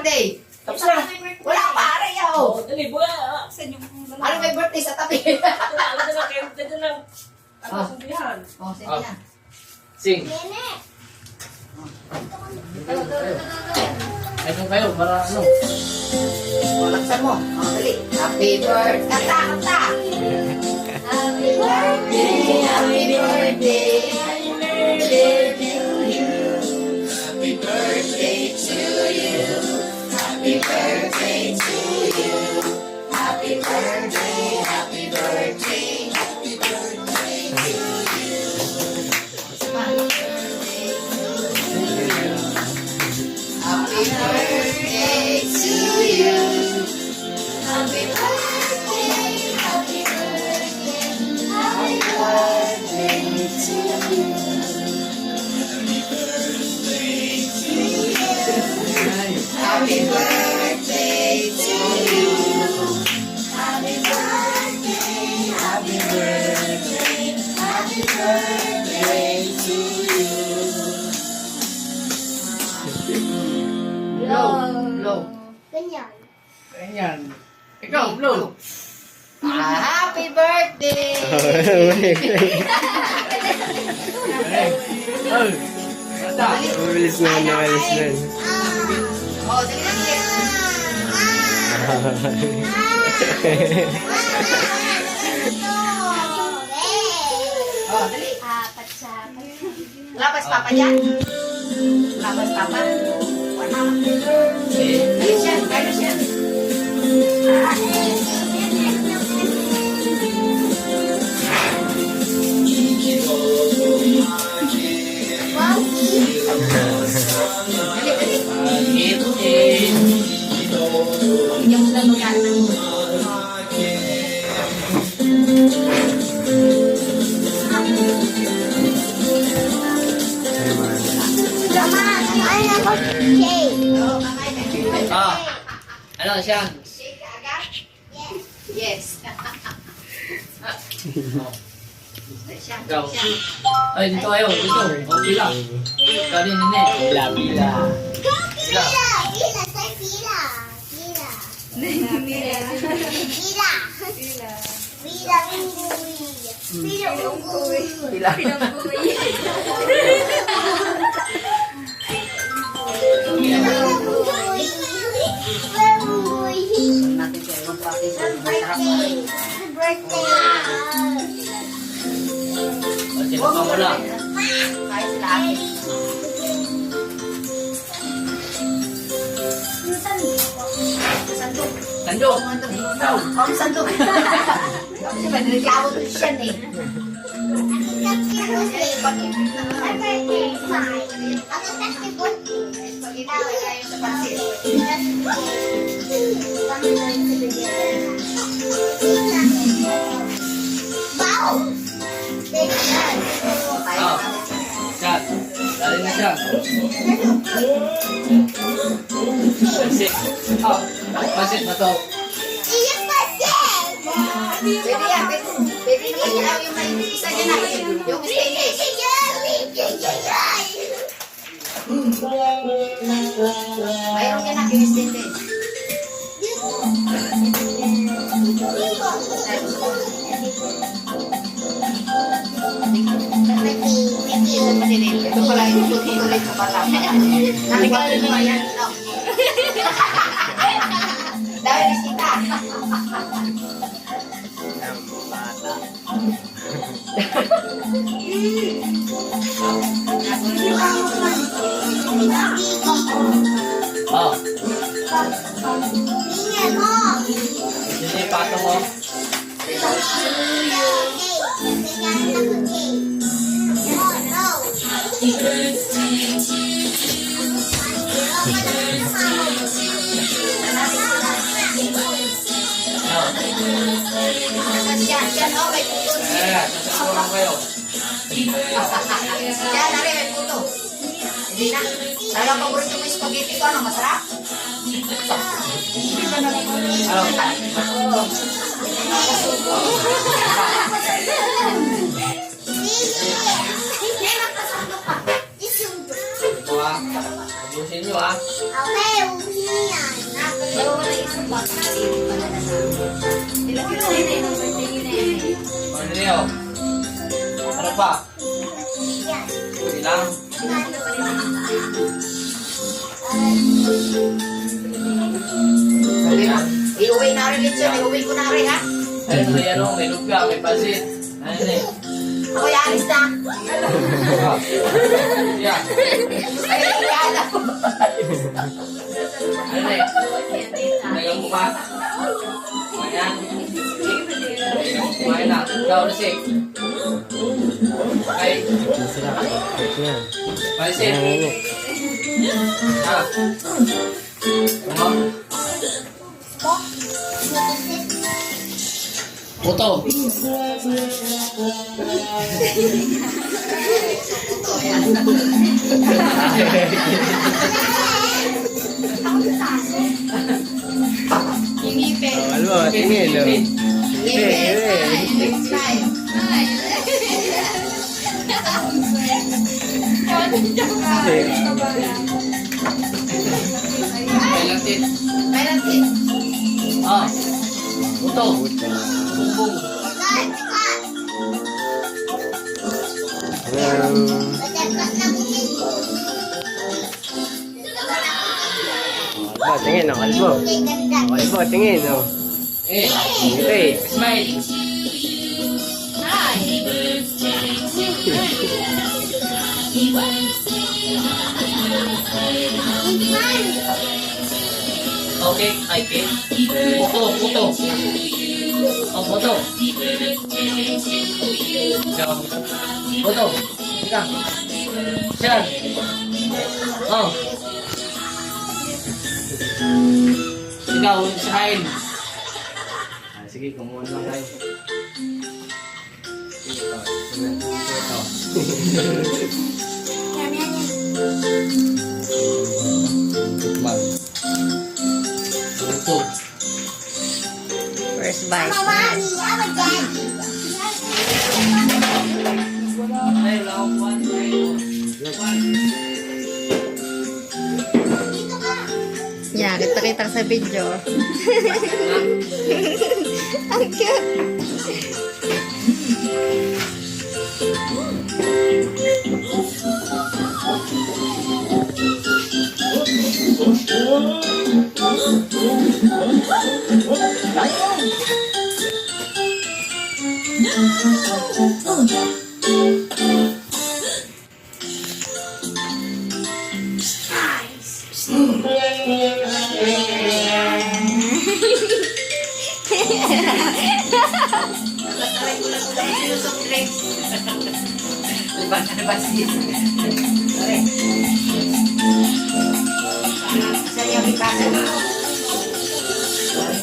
birthday. Tapos na. Wala pa, aray ako. Dali, buha. Saan yung Ano may birthday sa tabi? Ito lang. Ano, sabihan? Oh, sige na. Sing. Ay, kung kayo, para ano? Oh, laksan mo. Oh, dali. Happy birthday. Kanta, kanta. Happy birthday, happy birthday. Happy birthday to you. Happy birthday to you. Happy birthday to you. Happy birthday, happy birthday. Happy birthday to you. Happy birthday to you. Happy birthday to you. Happy birthday, happy birthday, happy birthday to you. Happy birthday to you. Happy birthday, happy birthday, happy birthday to you. Blow. Ganyan. Ganyan. Ikaw, Blue. Happy birthday! Ay. Basta. Mabilis na, mabilis na. Oh, dali na siya. Oh, dali. Apat sa Labas papa dyan. Labas papa. Ayun siya, ayun siya. Yung sila magkano. Ay, ako cake. Oo, kakain na. Ah. Ano siya? Shake ka agad? Yes. Siya, Ikaw. siya. Ay, dito kayo. Dito. O, pila. Ikaw din, nene. Pila, pila. Pila. Pila. Say pila. Pila. Pila. Pila. Pila unggoy. Pila unggoy. Pila. Pila unggoy. Pila unggoy. Natin siya yung practice. Birthday. Birthday. O, sino pa mula? Kahit sila akin. Sandok. Sandok. Ikaw. Ang sandok. Kasi may reklamo to siya eh. Pag inaway kayo sa pansit. Wow! Ah. Siya. Dali na siya. Pansit. Ah. Pansit na to. Pwede yan. Pwede yan. Yung may isa niya na. Yung stainless. Mayroon yan na yung stainless. Ito pala yung tutuloy sa bata. Nakikala naman yan. No? Dahil isita. Oh. Sino yung pato mo? Yan, oh, may puto. Sasama kayo. Yan, nari, may puto. Hindi na. Talagang paborito mo yung spaghetti ko, ano, masarap? Ano? Ito ah. Ubusin nyo ha. Okay, ubusin mo yan. Dalawa na isang box natin. Ilagay na yun eh. Birthday na yun eh. Ano niyo? Ano pa? Yan. Hindi lang. Sabi mo, iuwi na rin ito. Iuwi ko na rin ha. Ayun, may ano, may lumpia, may pasit. Ano eh? Ako'y alis na. Yan. Ay, ikala ko. Ano eh? Ngayon mo pa? Ayan. Kumain na. Ikaw, Rusik. Okay. Masarap. Yan. Pasit. Ano? Ah. Ano? Puto. Ano? Tingin, no? Next time. Kailang tit. Kailan din? Ah. Puto. Bumbong. Kalbo, tingin, no? Kalbo. Kalbo, tingin, no? Eh. Okay. Smile. Okay, ay cake. Puto, puto. Oh, puto. Ikaw. Puto. Ika. Siyan. Oh. Ikaw, Israel. Ah, sige, kumuha lang tayo. Tikman. Puto. First bite. Mommy, I'm a daddy. Ay, wala akong buwan. Yeah, kita-kita sa video. Ang cute. Labas yun. Sorry. Saan yung ipasa mo? Sorry.